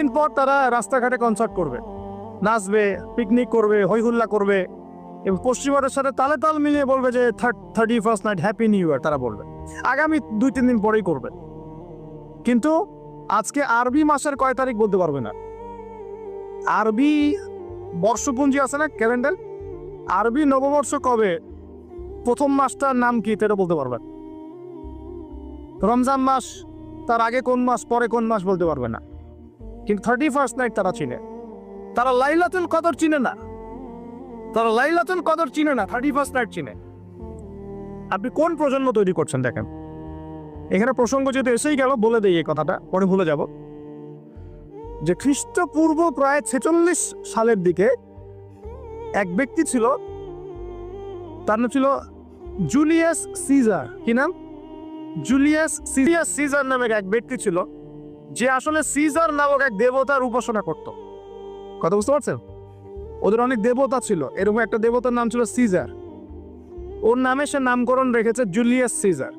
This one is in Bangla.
দিন পর তারা রাস্তাঘাটে কনসার্ট করবে, নাচবে, পিকনিক করবে, হইহুল্লা করবে এবং পশ্চিমাদের সাথে তালে তাল মিলিয়ে বলবে যে 31st night happy new year. তারা বলবে আগামী 2-3 দিন পরেই করবে, কিন্তু আজকে আরবি মাসের কয় তারিখ বলতে পারবে না। আরবি বর্ষপঞ্জি আছে না, ক্যালেন্ডার, আরবি নববর্ষ কবে, প্রথম মাসটার নাম কি এটা বলতে পারবে। রমজান মাস, তার আগে কোন মাস, পরে কোন মাস বলতে পারবে না, কিন্তু 31st নাইট তারা চিনে। তারা লাইলাতুল কদর চিনে না, তারা লাইলাতুল কদর চিনে না, 31st নাইট চিনে। আপনি কোন প্রজন্ম তৈরি করছেন দেখেন। এখানে প্রসঙ্গ যেহেতু এসেই গেল বলে দেই এই কথাটা, পরে ভুলে যাব, যে খ্রিস্টপূর্ব প্রায় 46 সালের দিকে এক ব্যক্তি ছিল, তার নাম ছিল জুলিয়াস সিজার। কি নাম? জুলিয়াস সিজার নামে এক ব্যক্তি ছিল, যে আসলে সিজার নামক এক দেবতার উপাসনা করত। কথা বুঝতে পারছেন? ওদের অনেক দেবতা ছিল, এরকম একটা দেবতার নাম ছিল সিজার। ওর নামে সে নামকরণ রেখেছে জুলিয়াস সিজার।